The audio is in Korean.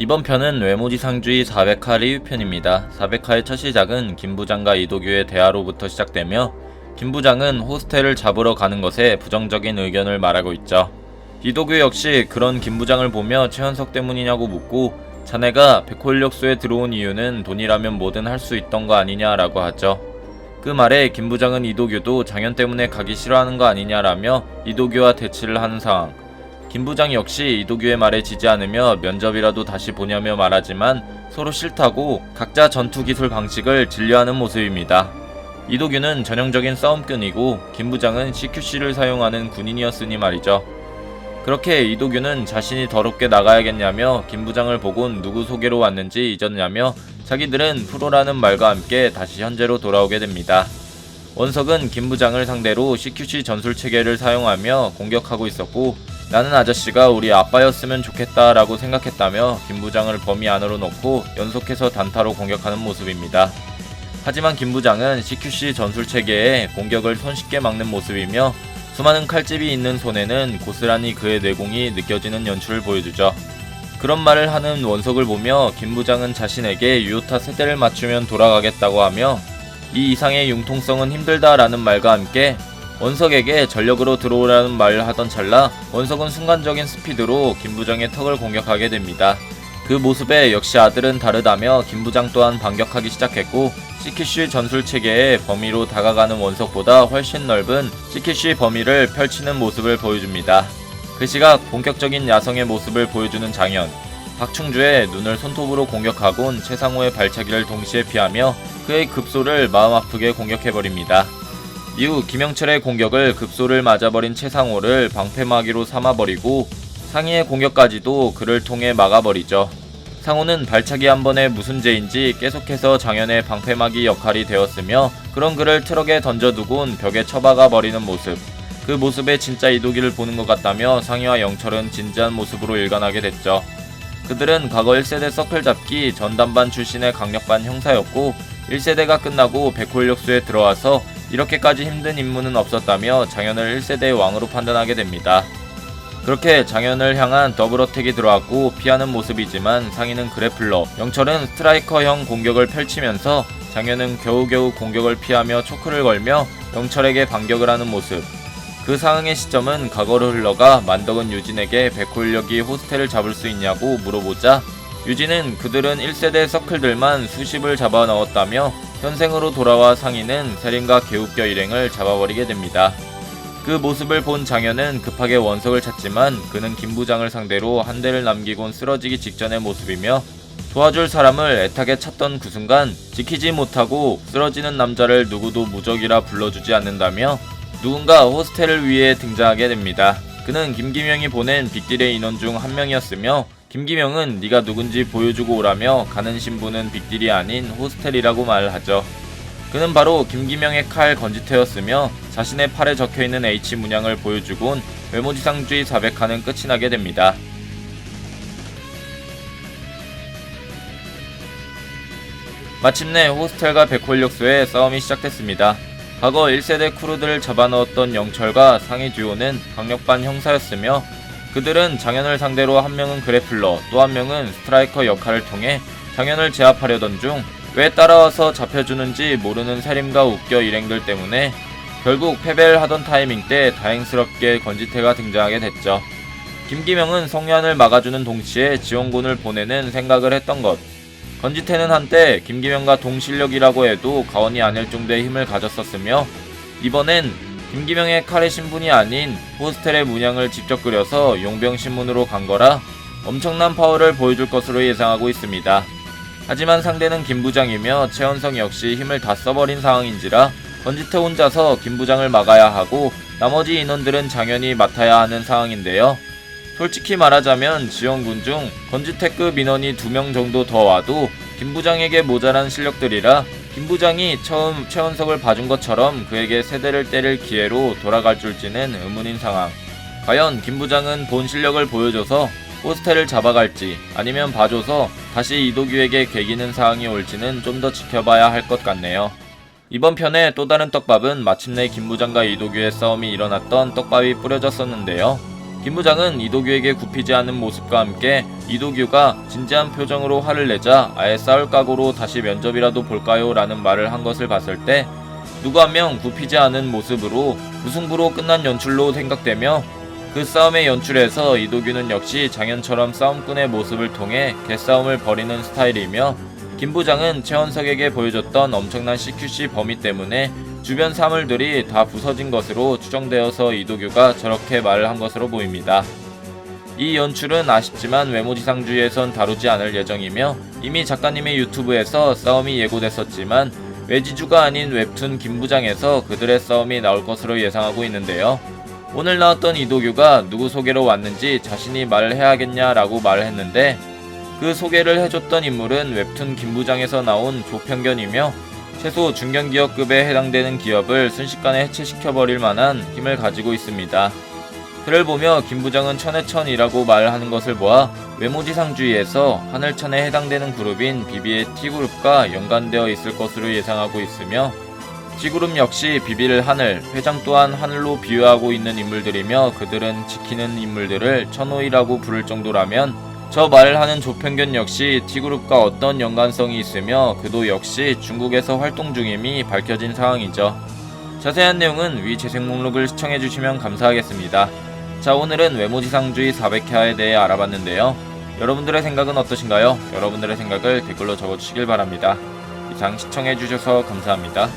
이번 편은 외모지상주의 400화 리뷰편입니다. 400화의 첫 시작은 김부장과 이도규의 대화로부터 시작되며 김부장은 호스텔을 잡으러 가는 것에 부정적인 의견을 말하고 있죠. 이도규 역시 그런 김부장을 보며 최현석 때문이냐고 묻고 자네가 백호인력소에 들어온 이유는 돈이라면 뭐든 할 수 있던 거 아니냐라고 하죠. 그 말에 김부장은 이도규도 장현 때문에 가기 싫어하는 거 아니냐라며 이도규와 대치를 하는 상황. 김부장 역시 이도규의 말에 지지 않으며 면접이라도 다시 보냐며 말하지만 서로 싫다고 각자 전투기술 방식을 진료하는 모습입니다. 이도규는 전형적인 싸움꾼이고 김부장은 CQC를 사용하는 군인이었으니 말이죠. 그렇게 이도규는 자신이 더럽게 나가야겠냐며 김부장을 보곤 누구 소개로 왔는지 잊었냐며 자기들은 프로라는 말과 함께 다시 현재로 돌아오게 됩니다. 원석은 김부장을 상대로 CQC 전술체계를 사용하며 공격하고 있었고 나는 아저씨가 우리 아빠였으면 좋겠다 라고 생각했다며 김부장을 범위 안으로 넣고 연속해서 단타로 공격하는 모습입니다. 하지만 김부장은 CQC 전술체계에 공격을 손쉽게 막는 모습이며 수많은 칼집이 있는 손에는 고스란히 그의 내공이 느껴지는 연출을 보여주죠. 그런 말을 하는 원석을 보며 김부장은 자신에게 유효타 세대를 맞추면 돌아가겠다고 하며 이 이상의 융통성은 힘들다 라는 말과 함께 원석에게 전력으로 들어오라는 말을 하던 찰나 원석은 순간적인 스피드로 김부장의 턱을 공격하게 됩니다. 그 모습에 역시 아들은 다르다며 김부장 또한 반격하기 시작했고 CQC 전술체계의 범위로 다가가는 원석보다 훨씬 넓은 CQC 범위를 펼치는 모습을 보여줍니다. 그 시각 본격적인 야성의 모습을 보여주는 장현. 박충주의 눈을 손톱으로 공격하곤 최상호의 발차기를 동시에 피하며 그의 급소를 마음 아프게 공격해버립니다. 이후 김영철의 공격을 급소를 맞아버린 최상호를 방패막이로 삼아버리고 상희의 공격까지도 그를 통해 막아버리죠. 상호는 발차기 한 번에 무슨 죄인지 계속해서 장현의 방패막이 역할이 되었으며 그런 그를 트럭에 던져두곤 벽에 처박아 버리는 모습. 그 모습에 진짜 이도기를 보는 것 같다며 상희와 영철은 진지한 모습으로 일관하게 됐죠. 그들은 과거 1세대 서클잡기 전담반 출신의 강력반 형사였고 1세대가 끝나고 백호인력소에 들어와서 이렇게까지 힘든 임무는 없었다며 장현을 1세대의 왕으로 판단하게 됩니다. 그렇게 장현을 향한 더블어택이 들어왔고 피하는 모습이지만 상희는 그래플러, 영철은 스트라이커형 공격을 펼치면서 장현은 겨우겨우 공격을 피하며 초크를 걸며 영철에게 반격을 하는 모습. 그 상황의 시점은 과거로 흘러가 만덕은 유진에게 백호인력이 호스텔을 잡을 수 있냐고 물어보자 유진은 그들은 1세대 서클들만 수십을 잡아 넣었다며 현생으로 돌아와 상희는 세림과 개웃겨 일행을 잡아버리게 됩니다. 그 모습을 본 장현은 급하게 원석을 찾지만 그는 김부장을 상대로 한 대를 남기곤 쓰러지기 직전의 모습이며 도와줄 사람을 애타게 찾던 그 순간 지키지 못하고 쓰러지는 남자를 누구도 무적이라 불러주지 않는다며 누군가 호스텔을 위해 등장하게 됩니다. 그는 김기명이 보낸 빅딜의 인원 중 한 명이었으며 김기명은 네가 누군지 보여주고 오라며 가는 신부는 빅딜이 아닌 호스텔이라고 말하죠. 그는 바로 김기명의 칼 건지태였으며 자신의 팔에 적혀있는 H 문양을 보여주곤 외모지상주의 400화는 끝이 나게 됩니다. 마침내 호스텔과 백호인력소의 싸움이 시작됐습니다. 과거 1세대 크루들을 잡아넣었던 영철과 상희 듀오는 강력반 형사였으며 그들은 장현을 상대로 한 명은 그래플러 또 한 명은 스트라이커 역할을 통해 장현을 제압하려던 중 왜 따라와서 잡혀주는지 모르는 세림과 웃겨 일행들 때문에 결국 패배를 하던 타이밍 때 다행스럽게 건지태가 등장하게 됐죠. 김기명은 성년을 막아주는 동시에 지원군을 보내는 생각을 했던 것. 건지태는 한때 김기명과 동실력이라고 해도 과언이 아닐 정도의 힘을 가졌었으며 이번엔 김기명의 칼의 신분이 아닌 호스텔의 문양을 직접 그려서 용병 신문으로 간 거라 엄청난 파워를 보여줄 것으로 예상하고 있습니다. 하지만 상대는 김부장이며 최현성 역시 힘을 다 써버린 상황인지라 건지태 혼자서 김부장을 막아야 하고 나머지 인원들은 장현이 맡아야 하는 상황인데요. 솔직히 말하자면 지원군 중 건지태급 인원이 2명 정도 더 와도 김부장에게 모자란 실력들이라 김부장이 처음 최원석을 봐준 것처럼 그에게 세대를 때릴 기회로 돌아갈 줄지는 의문인 상황. 과연 김부장은 본 실력을 보여줘서 호스텔을 잡아갈지 아니면 봐줘서 다시 이도규에게 개기는 상황이 올지는 좀 더 지켜봐야 할 것 같네요. 이번 편의 또 다른 떡밥은 마침내 김부장과 이도규의 싸움이 일어났던 떡밥이 뿌려졌었는데요. 김 부장은 이도규에게 굽히지 않은 모습과 함께 이도규가 진지한 표정으로 화를 내자 아예 싸울 각오로 다시 면접이라도 볼까요? 라는 말을 한 것을 봤을 때 누구 한 명 굽히지 않은 모습으로 무승부로 끝난 연출로 생각되며 그 싸움의 연출에서 이도규는 역시 장현처럼 싸움꾼의 모습을 통해 개싸움을 벌이는 스타일이며 김 부장은 최원석에게 보여줬던 엄청난 CQC 범위 때문에 주변 사물들이 다 부서진 것으로 추정되어서 이도규가 저렇게 말을 한 것으로 보입니다. 이 연출은 아쉽지만 외모지상주의에선 다루지 않을 예정이며 이미 작가님의 유튜브에서 싸움이 예고됐었지만 외지주가 아닌 웹툰 김 부장에서 그들의 싸움이 나올 것으로 예상하고 있는데요. 오늘 나왔던 이도규가 누구 소개로 왔는지 자신이 말을 해야겠냐라고 말을 했는데 그 소개를 해줬던 인물은 웹툰 김 부장에서 나온 조평견이며 최소 중견기업급에 해당되는 기업을 순식간에 해체시켜버릴 만한 힘을 가지고 있습니다. 그를 보며 김 부장은 천해천이라고 말하는 것을 보아 외모지상주의에서 하늘천에 해당되는 그룹인 비비의 T그룹과 연관되어 있을 것으로 예상하고 있으며 T그룹 역시 비비를 하늘, 회장 또한 하늘로 비유하고 있는 인물들이며 그들은 지키는 인물들을 천호이라고 부를 정도라면 저 말을 하는 조평견 역시 T그룹과 어떤 연관성이 있으며 그도 역시 중국에서 활동 중임이 밝혀진 상황이죠. 자세한 내용은 위 재생 목록을 시청해주시면 감사하겠습니다. 자, 오늘은 외모지상주의 400회에 대해 알아봤는데요. 여러분들의 생각은 어떠신가요? 여러분들의 생각을 댓글로 적어주시길 바랍니다. 이상 시청해주셔서 감사합니다.